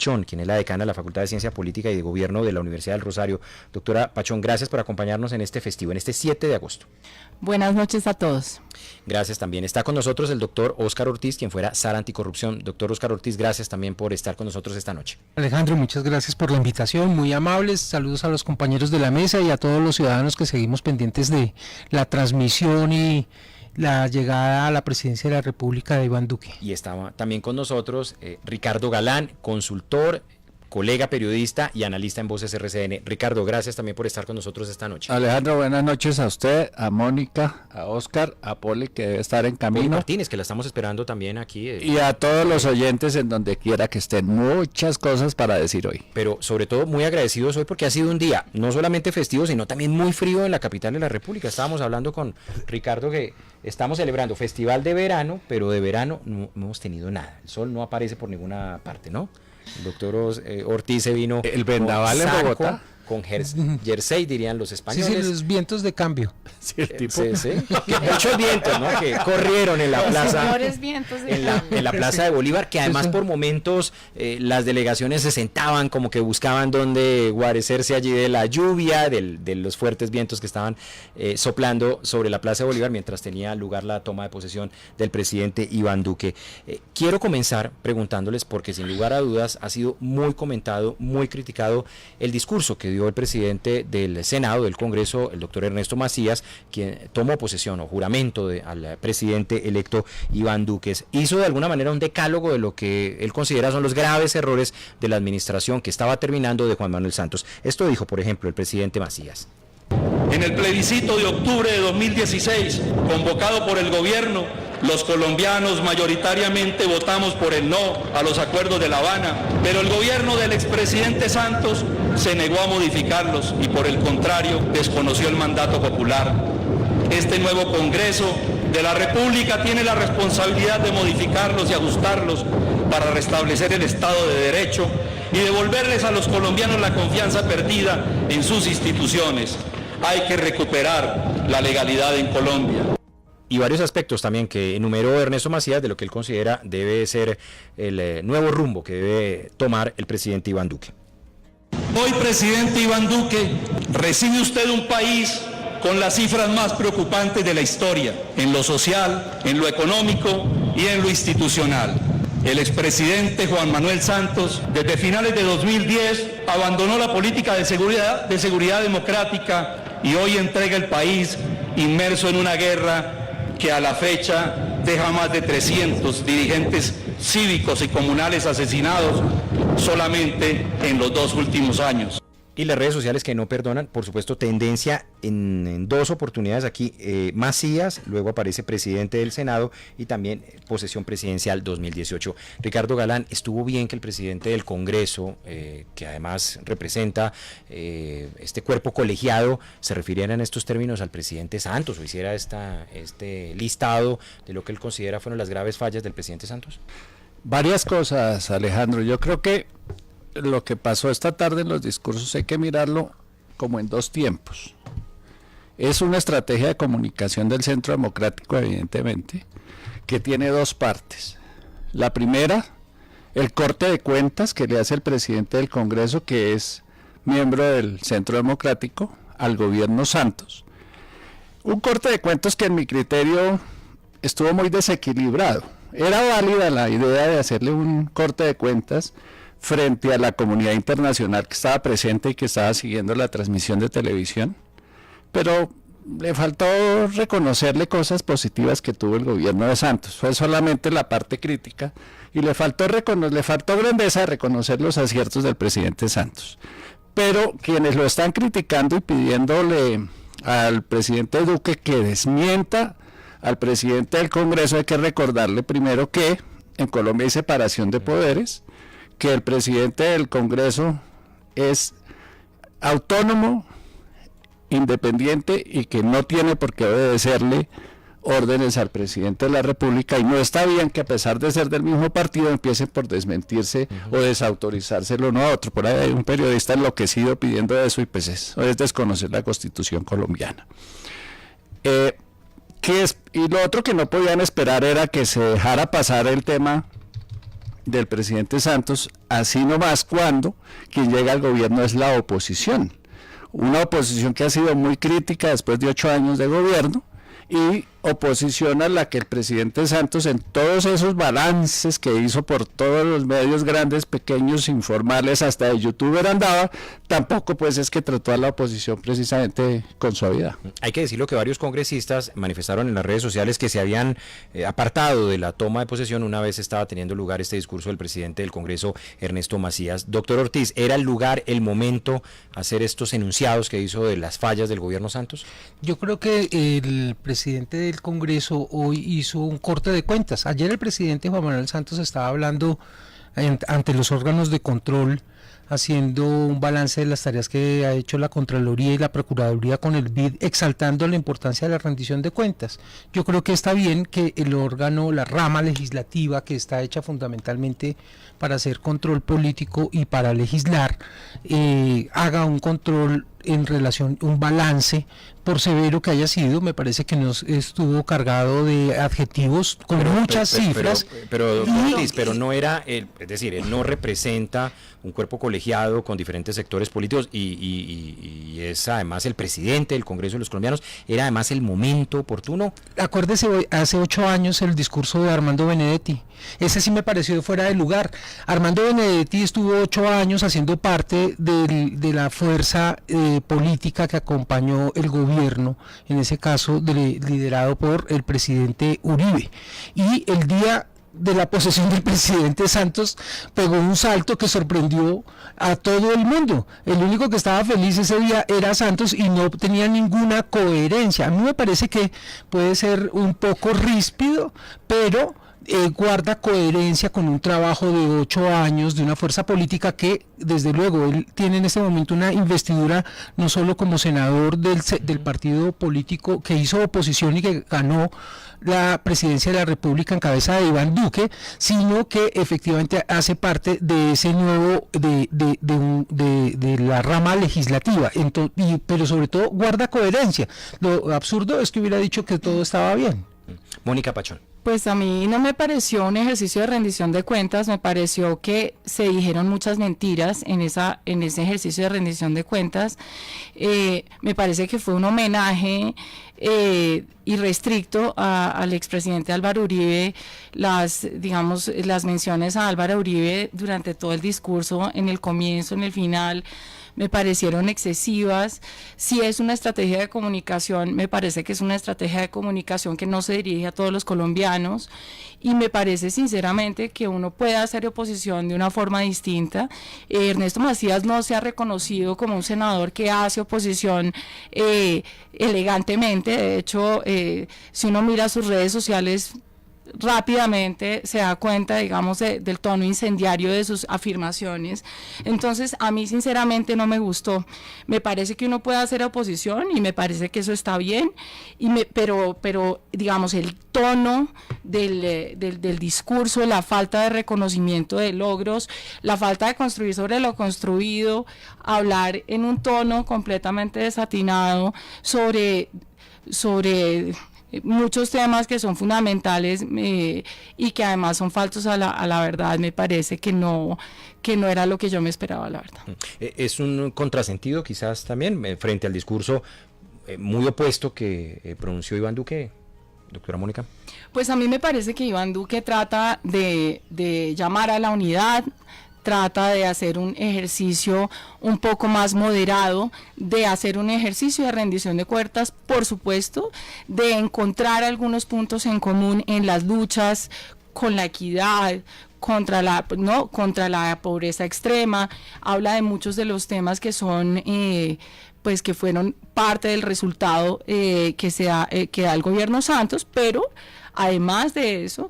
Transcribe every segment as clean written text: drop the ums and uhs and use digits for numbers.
Pachón, quien es la decana de la Facultad de Ciencia Política y de Gobierno de la Universidad del Rosario. Doctora Pachón, gracias por acompañarnos en este festivo, en este 7 de agosto. Buenas noches a todos. Gracias también. Está con nosotros el doctor Óscar Ortiz, quien fuera SAR Anticorrupción. Doctor Óscar Ortiz, gracias también por estar con nosotros esta noche. Alejandro, muchas gracias por la invitación, muy amables. Saludos a los compañeros de la mesa y a todos los ciudadanos que seguimos pendientes de la transmisión y la llegada a la presidencia de la República de Iván Duque. Y estaba también con nosotros Ricardo Galán, consultor, colega periodista y analista en Voces RCN. Ricardo, gracias también por estar con nosotros esta noche. Alejandro, buenas noches a usted, a Mónica, a Óscar, a Poli, que debe estar en camino. Poli Martínez, que la estamos esperando también aquí. Y a todos los oyentes en donde quiera que estén. Muchas cosas para decir hoy. Pero sobre todo muy agradecidos hoy porque ha sido un día no solamente festivo, sino también muy frío en la capital de la República. Estábamos hablando con Ricardo que estamos celebrando festival de verano, pero de verano no hemos tenido nada. El sol no aparece por ninguna parte, ¿no? El doctor Ortiz se vino el vendaval en Bogotá con jersey, dirían los españoles. Sí, los vientos de cambio. Sí, el tipo. Sí. Muchos vientos, ¿no? Que corrieron en la plaza. Vientos En la plaza de Bolívar, que además por momentos las delegaciones se sentaban como que buscaban dónde guarecerse allí de la lluvia, de los fuertes vientos que estaban soplando sobre la plaza de Bolívar mientras tenía lugar la toma de posesión del presidente Iván Duque. Quiero comenzar preguntándoles, porque sin lugar a dudas ha sido muy comentado, muy criticado el discurso que dio el presidente del Senado, del Congreso, el doctor Ernesto Macías, quien tomó posesión o juramento al presidente electo Iván Duque. Hizo de alguna manera un decálogo de lo que él considera son los graves errores de la administración que estaba terminando de Juan Manuel Santos. Esto dijo, por ejemplo, el presidente Macías. En el plebiscito de octubre de 2016, convocado por el gobierno, los colombianos mayoritariamente votamos por el no a los acuerdos de La Habana, pero el gobierno del expresidente Santos se negó a modificarlos y por el contrario desconoció el mandato popular. Este nuevo Congreso de la República tiene la responsabilidad de modificarlos y ajustarlos para restablecer el Estado de Derecho y devolverles a los colombianos la confianza perdida en sus instituciones. Hay que recuperar la legalidad en Colombia. Y varios aspectos también que enumeró Ernesto Macías de lo que él considera debe ser el nuevo rumbo que debe tomar el presidente Iván Duque. Hoy, presidente Iván Duque, recibe usted un país con las cifras más preocupantes de la historia, en lo social, en lo económico y en lo institucional. El expresidente Juan Manuel Santos, desde finales de 2010, abandonó la política de seguridad democrática y hoy entrega el país inmerso en una guerra que a la fecha deja más de 300 dirigentes cívicos y comunales asesinados solamente en los 2 últimos años. Y las redes sociales que no perdonan, por supuesto, tendencia en 2 oportunidades aquí, Macías, luego aparece presidente del Senado y también posesión presidencial 2018. Ricardo Galán, ¿estuvo bien que el presidente del Congreso, que además representa este cuerpo colegiado, se refiriera en estos términos al presidente Santos o hiciera este listado de lo que él considera fueron las graves fallas del presidente Santos? Varias cosas, Alejandro. Yo creo que lo que pasó esta tarde en los discursos hay que mirarlo como en 2 tiempos. Es una estrategia de comunicación del Centro Democrático, evidentemente, que tiene 2 partes. La primera, el corte de cuentas que le hace el presidente del Congreso, que es miembro del Centro Democrático, al gobierno Santos. Un corte de cuentas que en mi criterio estuvo muy desequilibrado. Era válida la idea de hacerle un corte de cuentas frente a la comunidad internacional que estaba presente y que estaba siguiendo la transmisión de televisión, pero le faltó reconocerle cosas positivas que tuvo el gobierno de Santos. Fue solamente la parte crítica y le faltó grandeza de reconocer los aciertos del presidente Santos. Pero quienes lo están criticando y pidiéndole al presidente Duque que desmienta al presidente del Congreso, hay que recordarle primero que en Colombia hay separación de poderes, que el presidente del Congreso es autónomo, independiente y que no tiene por qué obedecerle órdenes al presidente de la República, y no está bien que a pesar de ser del mismo partido empiecen por desmentirse o desautorizárselo uno a otro. Por ahí hay un periodista enloquecido pidiendo eso y pues eso es desconocer la Constitución colombiana. Y lo otro que no podían esperar era que se dejara pasar el tema del presidente Santos, así nomás cuando quien llega al gobierno es la oposición. Una oposición que ha sido muy crítica después de 8 años de gobierno, y oposición a la que el presidente Santos, en todos esos balances que hizo por todos los medios grandes, pequeños, informales, hasta de youtuber andaba, tampoco pues es que trató a la oposición precisamente con suavidad. Hay que decirlo que varios congresistas manifestaron en las redes sociales que se habían apartado de la toma de posesión una vez estaba teniendo lugar este discurso del presidente del Congreso, Ernesto Macías. Doctor Ortiz, ¿era el lugar, el momento, hacer estos enunciados que hizo de las fallas del gobierno Santos? Yo creo que el presidente del Congreso hoy hizo un corte de cuentas. Ayer el presidente Juan Manuel Santos estaba hablando ante los órganos de control, haciendo un balance de las tareas que ha hecho la Contraloría y la Procuraduría con el BID, exaltando la importancia de la rendición de cuentas. Yo creo que está bien que el órgano, la rama legislativa, que está hecha fundamentalmente para hacer control político y para legislar, haga un control en relación, un balance, por severo que haya sido. Me parece que nos estuvo cargado de adjetivos con muchas cifras. Pero Ortiz, pero no era, es decir, él no representa un cuerpo colegiado con diferentes sectores políticos y es además el presidente del Congreso de los Colombianos. Era además el momento oportuno. Acuérdese, hace 8 años el discurso de Armando Benedetti, ese sí me pareció fuera de lugar. Armando Benedetti estuvo 8 años haciendo parte de la fuerza política que acompañó el gobierno, en ese caso liderado por el presidente Uribe, y el día de la posesión del presidente Santos pegó un salto que sorprendió a todo el mundo. El único que estaba feliz ese día era Santos y no tenía ninguna coherencia. A mí me parece que puede ser un poco ríspido, pero guarda coherencia con un trabajo de 8 años de una fuerza política que, desde luego, él tiene en este momento una investidura no solo como senador del partido político que hizo oposición y que ganó la presidencia de la República en cabeza de Iván Duque, sino que efectivamente hace parte de ese nuevo, de la rama legislativa, pero sobre todo guarda coherencia. Lo absurdo es que hubiera dicho que todo estaba bien. Mónica Pachón. Pues a mí no me pareció un ejercicio de rendición de cuentas, me pareció que se dijeron muchas mentiras en ese ejercicio de rendición de cuentas. Me parece que fue un homenaje irrestricto al expresidente Álvaro Uribe. Las menciones a Álvaro Uribe durante todo el discurso, en el comienzo, en el final, me parecieron excesivas. Si es una estrategia de comunicación, me parece que es una estrategia de comunicación que no se dirige a todos los colombianos, y me parece sinceramente que uno puede hacer oposición de una forma distinta. Ernesto Macías no se ha reconocido como un senador que hace oposición elegantemente. De hecho, si uno mira sus redes sociales, rápidamente se da cuenta, digamos, del tono incendiario de sus afirmaciones. Entonces, a mí sinceramente no me gustó. Me parece que uno puede hacer oposición y me parece que eso está bien, pero digamos, el tono del discurso, la falta de reconocimiento de logros, la falta de construir sobre lo construido, hablar en un tono completamente desatinado sobre muchos temas que son fundamentales y que además son falsos a la verdad, me parece que no era lo que yo me esperaba, la verdad. Es un contrasentido quizás también frente al discurso muy opuesto que pronunció Iván Duque, doctora Mónica. Pues a mí me parece que Iván Duque trata de llamar a la unidad, trata de hacer un ejercicio un poco más moderado, de hacer un ejercicio de rendición de cuentas, por supuesto, de encontrar algunos puntos en común en las luchas con la equidad, contra la pobreza extrema. Habla de muchos de los temas que son pues que fueron parte del resultado que da el gobierno Santos, pero además de eso,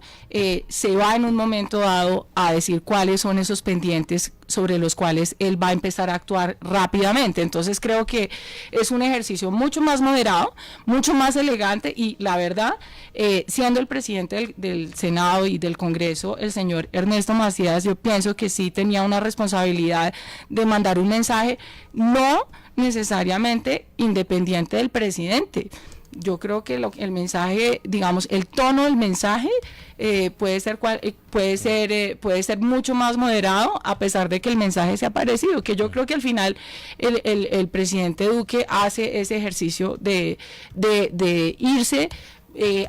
se va en un momento dado a decir cuáles son esos pendientes sobre los cuales él va a empezar a actuar rápidamente. Entonces creo que es un ejercicio mucho más moderado, mucho más elegante, y la verdad, siendo el presidente del Senado y del Congreso, el señor Ernesto Macías, yo pienso que sí tenía una responsabilidad de mandar un mensaje no necesariamente independiente del presidente. yo creo que el mensaje, digamos, el tono del mensaje puede ser mucho más moderado, a pesar de que el mensaje sea parecido, que yo creo que al final el presidente Duque hace ese ejercicio de irse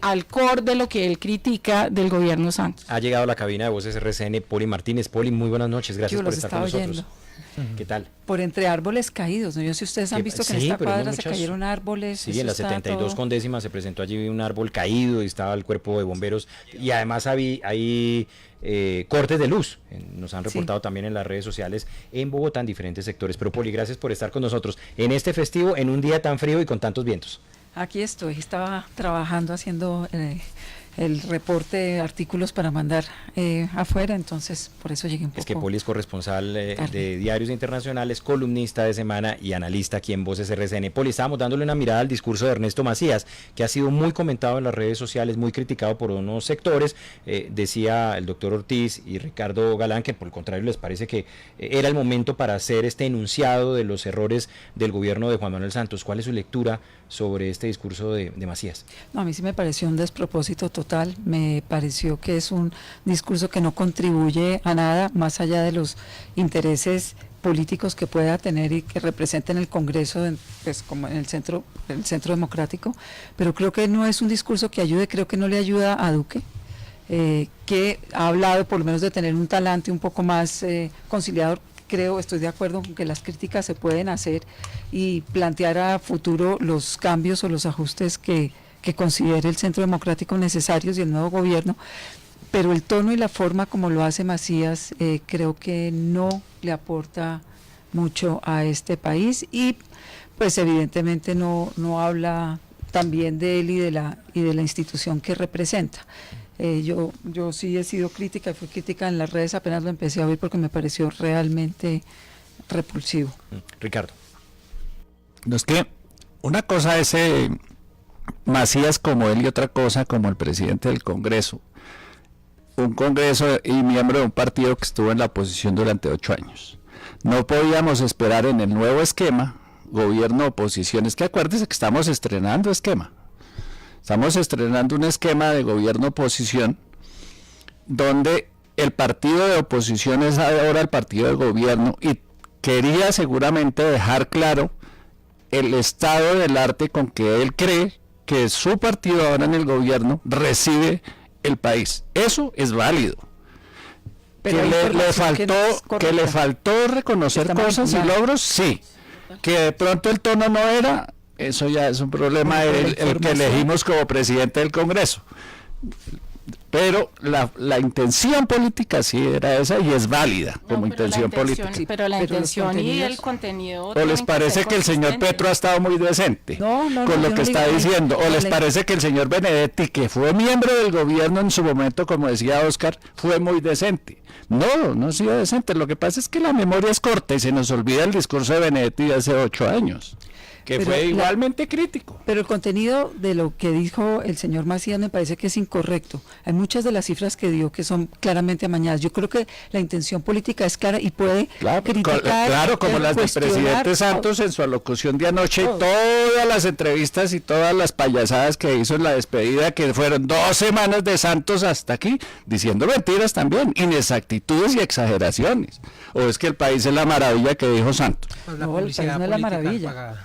al core de lo que él critica del gobierno Santos. Ha llegado a la cabina de Voces RCN Poli Martínez. Poli, muy buenas noches, gracias por estar con nosotros. Oyendo. ¿Qué tal? Por entre árboles caídos, ¿no? Yo sé si ustedes han visto que en esta cuadra se cayeron árboles. Sí, en la 72 con décima se presentó allí un árbol caído y estaba el cuerpo de bomberos, y además hay cortes de luz, nos han reportado también en las redes sociales en Bogotá en diferentes sectores. Pero Poli, gracias por estar con nosotros en este festivo, en un día tan frío y con tantos vientos. Aquí estoy, estaba trabajando haciendo el reporte de artículos para mandar afuera, entonces por eso llegué un poco. Es que Poli es corresponsal de diarios internacionales, columnista de semana y analista aquí en Voces RCN. Poli, estábamos dándole una mirada al discurso de Ernesto Macías, que ha sido muy comentado en las redes sociales, muy criticado por unos sectores. Decía el doctor Ortiz y Ricardo Galán que por el contrario les parece que era el momento para hacer este enunciado de los errores del gobierno de Juan Manuel Santos. ¿Cuál es su lectura sobre este discurso de Macías? No, a mí sí me pareció un despropósito total, me pareció que es un discurso que no contribuye a nada más allá de los intereses políticos que pueda tener y que representen el Congreso, pues como en el centro democrático, pero creo que no es un discurso que ayude, creo que no le ayuda a Duque, que ha hablado por lo menos de tener un talante un poco más conciliador. Estoy de acuerdo con que las críticas se pueden hacer y plantear a futuro los cambios o los ajustes que considere el Centro Democrático necesarios y el nuevo gobierno, pero el tono y la forma como lo hace Macías creo que no le aporta mucho a este país y pues evidentemente no habla también de él y de la institución que representa. Yo sí he sido crítica, fui crítica en las redes, apenas lo empecé a oír porque me pareció realmente repulsivo. Ricardo. No, es que una cosa es Macías como él y otra cosa como el presidente del Congreso. Un Congreso y miembro de un partido que estuvo en la oposición durante 8 años. No podíamos esperar en el nuevo esquema, gobierno-oposición. Es que acuérdese que estamos estrenando esquema. Estamos estrenando un esquema de gobierno-oposición donde el partido de oposición es ahora el partido del gobierno y quería seguramente dejar claro el estado del arte con que él cree que su partido ahora en el gobierno recibe el país. Eso es válido. Pero que le faltó reconocer cosas y logros, sí. Que de pronto el tono no era... Eso ya es un problema el que elegimos como presidente del Congreso. Pero la intención política sí era esa y es válida como intención política. Pero la intención y el contenido... ¿O les parece que el señor Petro ha estado muy decente con lo que está diciendo? ¿O les parece que el señor Benedetti, que fue miembro del gobierno en su momento, como decía Oscar, fue muy decente? No ha sido decente. Lo que pasa es que la memoria es corta y se nos olvida el discurso de Benedetti de hace 8 años. Que fue igualmente crítico. Pero el contenido de lo que dijo el señor Macías me parece que es incorrecto. Hay muchas de las cifras que dio que son claramente amañadas. Yo creo que la intención política es clara y puede criticar. Claro, como las del presidente Santos en su alocución de anoche y todas las entrevistas y todas las payasadas que hizo en la despedida, que fueron 2 semanas de Santos hasta aquí, diciendo mentiras también, inexactitudes y exageraciones. ¿O es que el país es la maravilla que dijo Santos? No, el país no es la maravilla.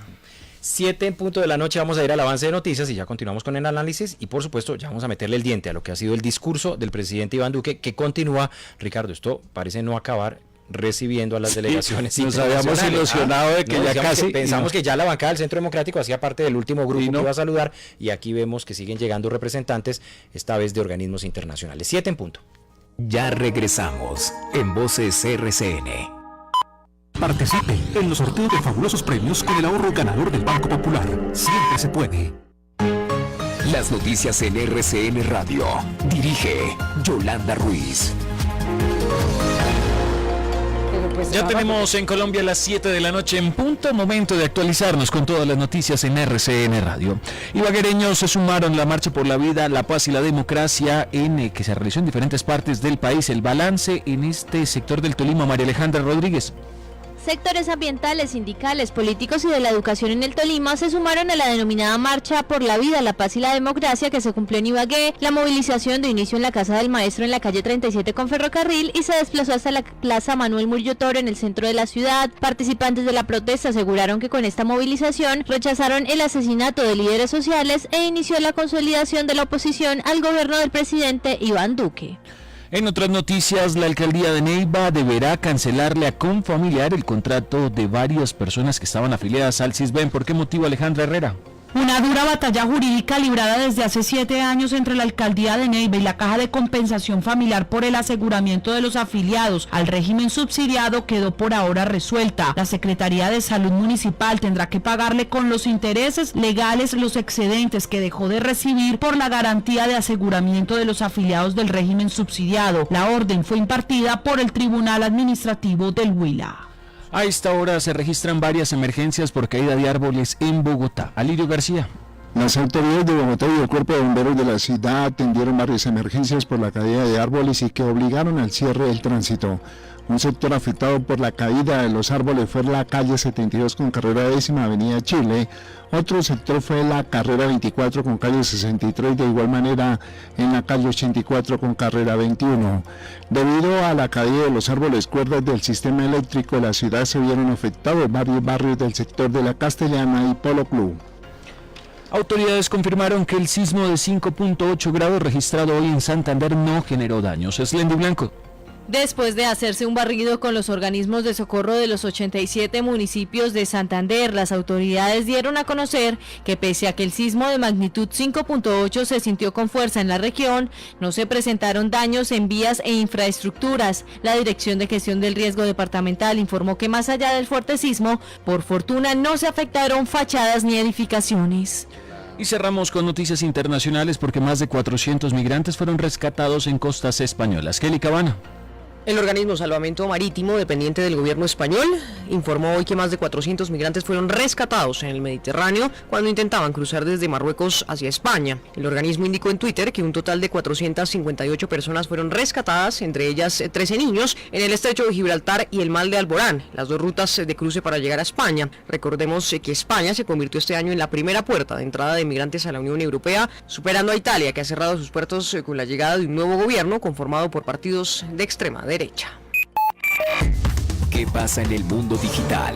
7 en punto de la noche, vamos a ir al avance de noticias y ya continuamos con el análisis y por supuesto ya vamos a meterle el diente a lo que ha sido el discurso del presidente Iván Duque, que continúa. Ricardo, esto parece no acabar recibiendo a las delegaciones. Nos habíamos ilusionado de que ya casi... Pensamos que ya la bancada del Centro Democrático hacía parte del último grupo que iba a saludar y aquí vemos que siguen llegando representantes, esta vez de organismos internacionales. 7 en punto. Ya regresamos en Voces RCN. Participe en los sorteos de fabulosos premios con el ahorro ganador del Banco Popular. Siempre se puede. Las noticias en RCN Radio. Dirige Yolanda Ruiz. Ya tenemos en Colombia las 7 de la noche en punto, momento de actualizarnos con todas las noticias en RCN Radio. Ibaguereños se sumaron a la Marcha por la Vida, la Paz y la Democracia que se realizó en diferentes partes del país. El balance en este sector del Tolima, María Alejandra Rodríguez. Sectores ambientales, sindicales, políticos y de la educación en el Tolima se sumaron a la denominada Marcha por la Vida, la Paz y la Democracia que se cumplió en Ibagué. La movilización dio inicio en la Casa del Maestro en la calle 37 con Ferrocarril y se desplazó hasta la Plaza Manuel Murillo Toro en el centro de la ciudad. Participantes de la protesta aseguraron que con esta movilización rechazaron el asesinato de líderes sociales e inició la consolidación de la oposición al gobierno del presidente Iván Duque. En otras noticias, la alcaldía de Neiva deberá cancelarle a Confamiliar el contrato de varias personas que estaban afiliadas al CISBEN. ¿Por qué motivo, Alejandra Herrera? Una dura batalla jurídica librada desde hace 7 años entre la alcaldía de Neiva y la Caja de Compensación Familiar por el aseguramiento de los afiliados al régimen subsidiado quedó por ahora resuelta. La Secretaría de Salud Municipal tendrá que pagarle con los intereses legales los excedentes que dejó de recibir por la garantía de aseguramiento de los afiliados del régimen subsidiado. La orden fue impartida por el Tribunal Administrativo del Huila. A esta hora se registran varias emergencias por caída de árboles en Bogotá. Alirio García. Las autoridades de Bogotá y el Cuerpo de Bomberos de la ciudad atendieron varias emergencias por la caída de árboles y que obligaron al cierre del tránsito. Un sector afectado por la caída de los árboles fue la calle 72 con carrera 10ª, avenida Chile. Otro sector fue la carrera 24 con calle 63, de igual manera en la calle 84 con carrera 21. Debido a la caída de los árboles cuerdas del sistema eléctrico de la ciudad, se vieron afectados varios barrios del sector de La Castellana y Polo Club. Autoridades confirmaron que el sismo de 5.8 grados registrado hoy en Santander no generó daños. Slendy Blanco. Después de hacerse un barrido con los organismos de socorro de los 87 municipios de Santander, las autoridades dieron a conocer que pese a que el sismo de magnitud 5.8 se sintió con fuerza en la región, no se presentaron daños en vías e infraestructuras. La Dirección de Gestión del Riesgo Departamental informó que más allá del fuerte sismo, por fortuna no se afectaron fachadas ni edificaciones. Y cerramos con noticias internacionales porque más de 400 migrantes fueron rescatados en costas españolas. Kelly Cabana. El organismo Salvamento Marítimo, dependiente del gobierno español, informó hoy que más de 400 migrantes fueron rescatados en el Mediterráneo cuando intentaban cruzar desde Marruecos hacia España. El organismo indicó en Twitter que un total de 458 personas fueron rescatadas, entre ellas 13 niños, en el estrecho de Gibraltar y el mar de Alborán, las dos rutas de cruce para llegar a España. Recordemos que España se convirtió este año en la primera puerta de entrada de migrantes a la Unión Europea, superando a Italia, que ha cerrado sus puertos con la llegada de un nuevo gobierno conformado por partidos de extrema derecha. ¿Qué pasa en el mundo digital?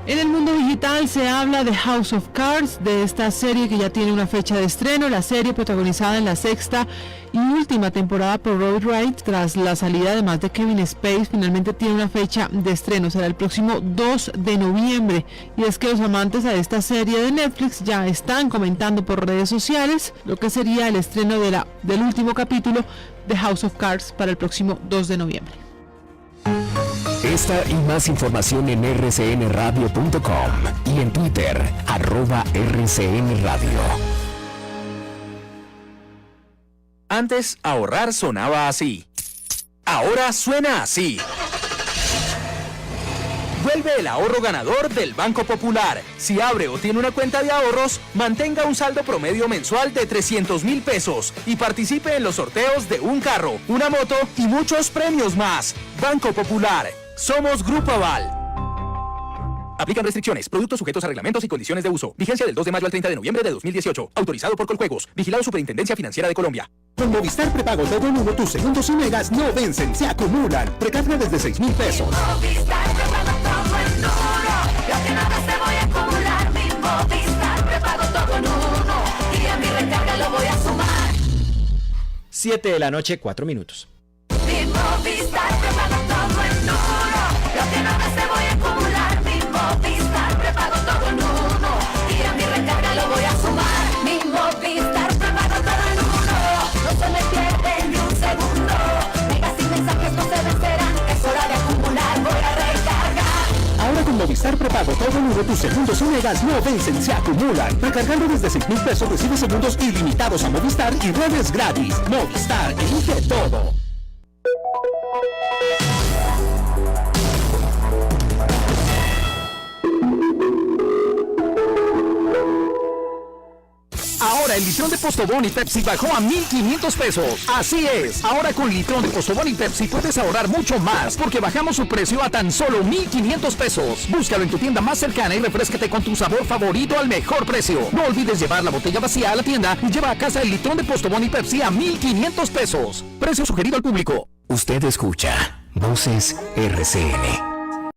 En el mundo digital se habla de House of Cards, de esta serie que ya tiene una fecha de estreno. La serie, protagonizada en la 6ª y última temporada por Robert Wright, tras la salida además de Kevin Spacey, finalmente tiene una fecha de estreno. Será el próximo 2 de noviembre. Y es que los amantes a esta serie de Netflix ya están comentando por redes sociales lo que sería el estreno del último capítulo de House of Cards para el próximo 2 de noviembre. Esta y más información en rcnradio.com y en Twitter, @rcnradio. Antes, ahorrar sonaba así. Ahora suena así. Vuelve el ahorro ganador del Banco Popular. Si abre o tiene una cuenta de ahorros, mantenga un saldo promedio mensual de 300,000 pesos y participe en los sorteos de un carro, una moto y muchos premios más. Banco Popular. Somos Grupo Aval. Aplican restricciones. Productos sujetos a reglamentos y condiciones de uso. Vigencia del 2 de mayo al 30 de noviembre de 2018. Autorizado por Coljuegos. Vigilado Superintendencia Financiera de Colombia. Con Movistar Prepago Todo en Uno, tus segundos y megas no vencen, se acumulan. Precarga desde 6,000 pesos. Movistar Prepago Todo en Uno. Lo que no te voy a acumular. Mi Movistar Prepago Todo en Uno. Y a mi recarga lo voy a sumar. 7 de la noche, 4 minutos. Mi Movistar Prepago Todo en Uno. Lo que no te voy a acumular. Mi Movistar Prepago Todo en Uno. Y a mi recarga lo voy a sumar. Mi Movistar Prepago Todo en Uno. No se me pierde ni un segundo. Megas y mensajes no se vencerán. Es hora de acumular, voy a recargar. Ahora con Movistar Prepago Todo en Uno, tus segundos y megas no vencen, se acumulan. Recargando desde 6,000 pesos recibes segundos ilimitados a Movistar y redes gratis. Movistar, elige todo. Ahora el litrón de Postobón y Pepsi bajó a 1.500 pesos. Así es, ahora con litrón de Postobón y Pepsi puedes ahorrar mucho más, porque bajamos su precio a tan solo 1.500 pesos. Búscalo en tu tienda más cercana y refréscate con tu sabor favorito al mejor precio. No olvides llevar la botella vacía a la tienda y lleva a casa el litrón de Postobón y Pepsi a 1.500 pesos. Precio sugerido al público. Usted escucha Voces RCN.